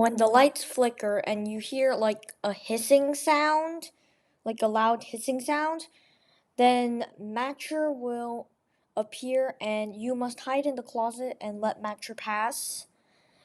When the lights flicker and you hear like a hissing sound, like a loud hissing sound, then Matcher will appear and you must hide in the closet and let Matcher pass.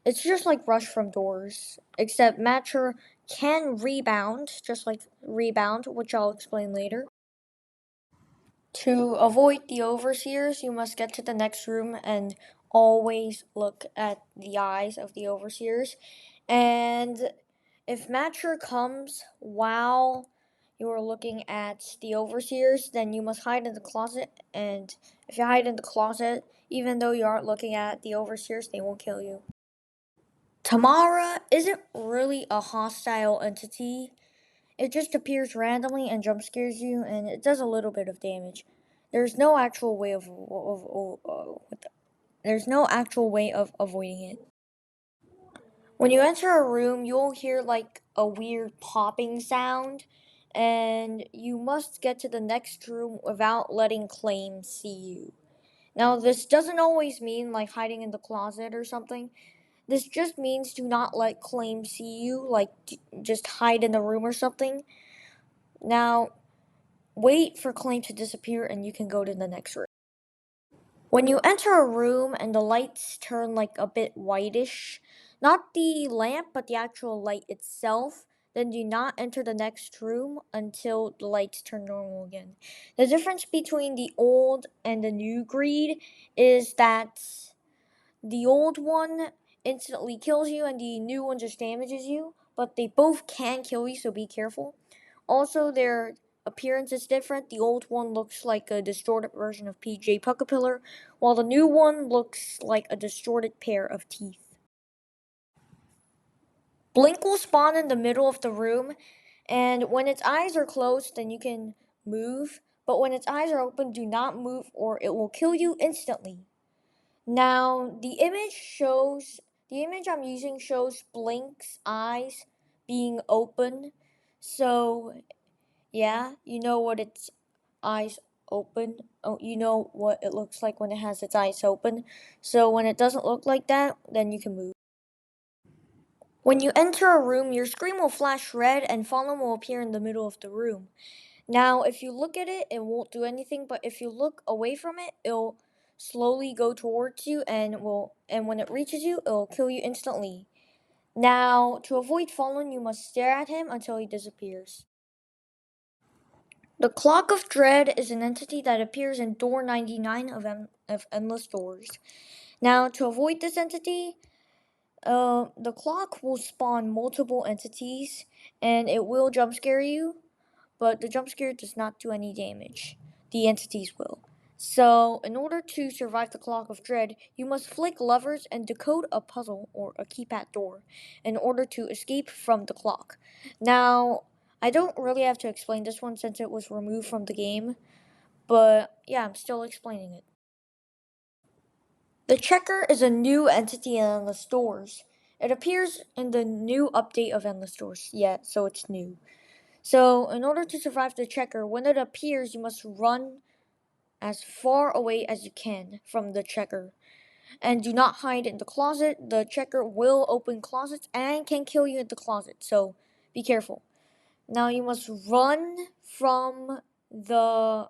It's just like Rush from Doors, except Matcher can rebound, just like Rebound, which I'll explain later. To avoid the overseers, you must get to the next room and always look at the eyes of the overseers. And if Matcher comes while you are looking at the overseers, then you must hide in the closet. And if you hide in the closet, even though you aren't looking at the overseers, they won't kill you. Tamara isn't really a hostile entity. It just appears randomly and jump scares you, and it does a little bit of damage. There's no actual way there's no actual way of avoiding it. When you enter a room, you'll hear like a weird popping sound, and you must get to the next room without letting Claim see you. Now, this doesn't always mean like hiding in the closet or something. This just means do not let Claim see you, like just hide in the room or something. Now, wait for Claim to disappear and you can go to the next room. When you enter a room and the lights turn like a bit whitish, not the lamp but the actual light itself, then do not enter the next room until the lights turn normal again. The difference between the old and the new greed is that the old one instantly kills you and the new one just damages you, but they both can kill you, so be careful. Also, their appearance is different. The old one looks like a distorted version of PJ Puckapillar, while the new one looks like a distorted pair of teeth. Blink will spawn in the middle of the room, and when its eyes are closed, then you can move, but when its eyes are open, do not move or it will kill you instantly. Now, the image I'm using shows Blink's eyes being open. So, yeah, you know what its eyes open. Oh, you know what it looks like when it has its eyes open. So, when it doesn't look like that, then you can move. When you enter a room, your screen will flash red and Fallen will appear in the middle of the room. Now, if you look at it, it won't do anything, but if you look away from it, it'll slowly go towards you and when it reaches you, it'll kill you instantly. Now, to avoid Fallen, you must stare at him until he disappears. The Clock of Dread is an entity that appears in door 99 of Endless Doors. Now, to avoid this entity, the clock will spawn multiple entities and it will jump scare you, but the jump scare does not do any damage. The entities will. So, in order to survive the Clock of Dread, you must flick levers and decode a puzzle or a keypad door in order to escape from the clock. Now, I don't really have to explain this one since it was removed from the game, but yeah, I'm still explaining it. The Checker is a new entity in Endless Doors. It appears in the new update of Endless Doors, yeah, so it's new. So, in order to survive the Checker, when it appears, you must run as far away as you can from the Checker. And do not hide in the closet. The Checker will open closets and can kill you in the closet, so be careful. Now you must run from the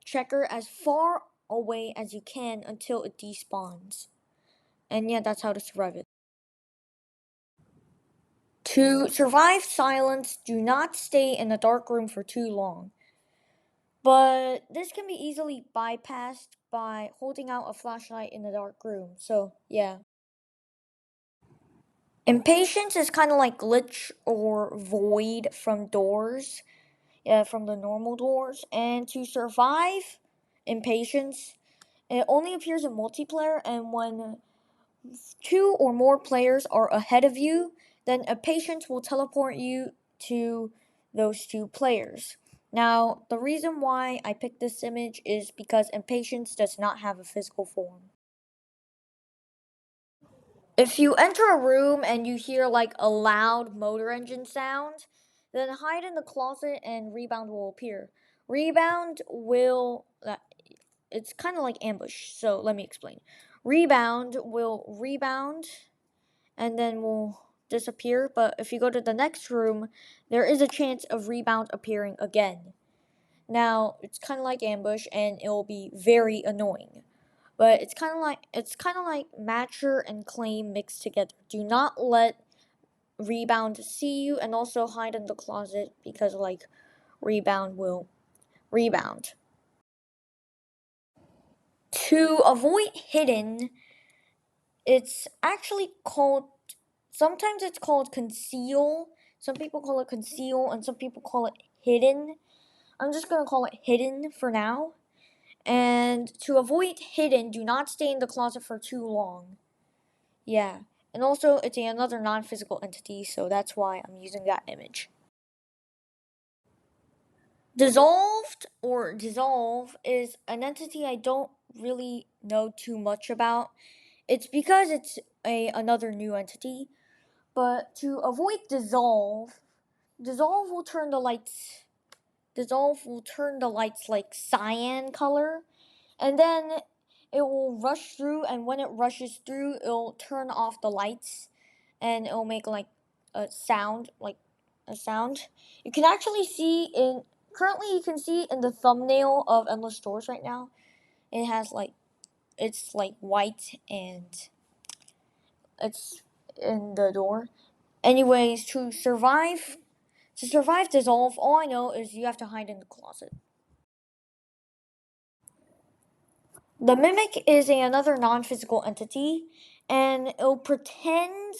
Checker as far away as you can until it despawns. And yeah, that's how to survive it. To survive silence, do not stay in a dark room for too long. But this can be easily bypassed by holding out a flashlight in a dark room. So, yeah. Impatience is kind of like glitch or void from doors, yeah, from the normal doors. And to survive impatience, it only appears in multiplayer, and when two or more players are ahead of you, then impatience will teleport you to those two players. Now, the reason why I picked this image is because impatience does not have a physical form. If you enter a room and you hear like a loud motor engine sound, then hide in the closet and Rebound will appear. Rebound will. It's kind of like ambush, so let me explain. Rebound will rebound and then will disappear, but if you go to the next room, there is a chance of Rebound appearing again. Now, it's kind of like ambush, and it will be very annoying. But it's kind of like Matcher and Claim mixed together. Do not let Rebound see you, and also hide in the closet because Rebound will rebound. To avoid hidden, it's actually called, sometimes it's called conceal. Some people call it conceal, and some people call it hidden. I'm just gonna call it hidden for now. And to avoid hidden, do not stay in the closet for too long. Yeah. And also, it's another non-physical entity, so that's why I'm using that image. Dissolved or dissolve is an entity I don't really know too much about. It's because it's another new entity. But to avoid dissolve, dissolve will turn the lights like cyan color, and then it will rush through, and when it rushes through, it'll turn off the lights, and it'll make a sound. You can actually see currently you can see in the thumbnail of Endless Doors right now, it has it's white, and it's in the door. Anyways, to survive dissolve, all I know is you have to hide in the closet. The mimic is another non-physical entity, and it'll pretend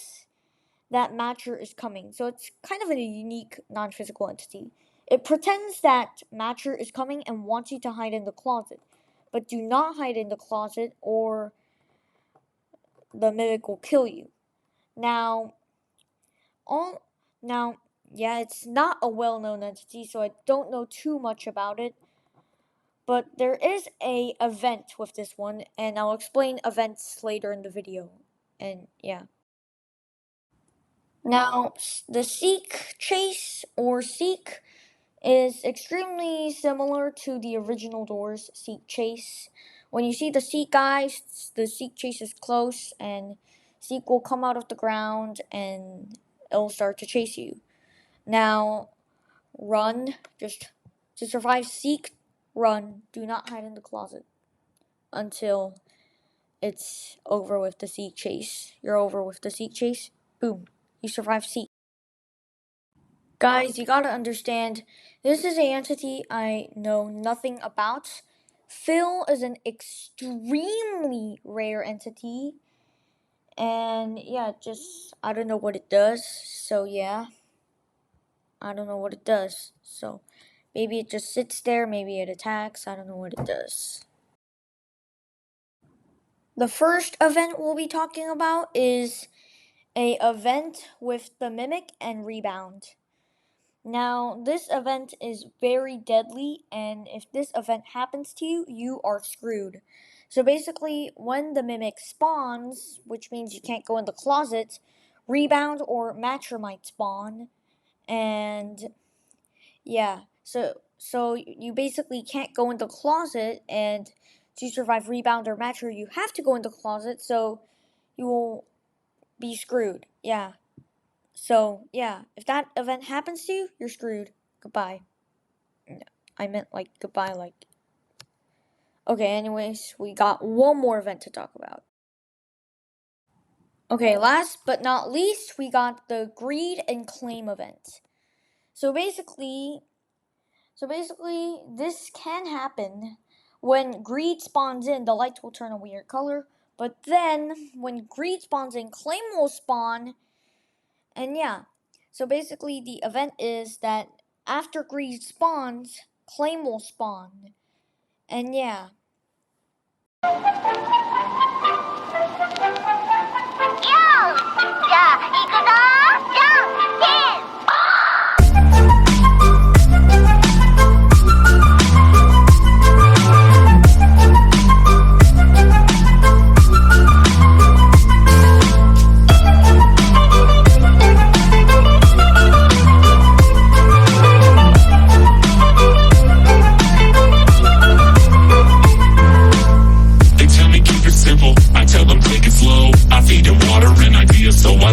that Matcher is coming. So it's kind of a unique non-physical entity. It pretends that Matcher is coming and wants you to hide in the closet. But do not hide in the closet, or the mimic will kill you. Now, it's not a well-known entity, so I don't know too much about it. But there is a event with this one, and I'll explain events later in the video. And yeah. Now, the Seek Chase or Seek is extremely similar to the original Doors Seek Chase. When you see the Seek guys, the Seek Chase is close, and Seek will come out of the ground and it'll start to chase you. Now, run. Just to survive Seek, run. Do not hide in the closet until it's over with the Seek Chase. You're over with the Seek Chase. Boom. You survive Seek. Guys, you gotta understand, this is an entity I know nothing about. Phil is an extremely rare entity. And yeah, I don't know what it does. So yeah. I don't know what it does. So maybe it just sits there, maybe it attacks. I don't know what it does. The first event we'll be talking about is a event with the Mimic and Rebound. Now, this event is very deadly, and if this event happens to you, you are screwed. So basically, when the Mimic spawns, which means you can't go in the closet, Rebound or Matcher might spawn, and yeah, so you basically can't go in the closet, and to survive Rebound or Matcher, you have to go in the closet, so you will be screwed. Yeah. So, yeah, if that event happens to you, you're screwed. Goodbye. No, I meant goodbye, Okay, anyways, we got one more event to talk about. Okay, last but not least, we got the Greed and Claim event. So basically, this can happen. When Greed spawns in, the lights will turn a weird color. But then, when Greed spawns in, Claim will spawn. And yeah, so basically the event is that after Greed spawns, Claim will spawn. And yeah. They tell me keep it simple, I tell them take it slow. I feed them water and ideas, so I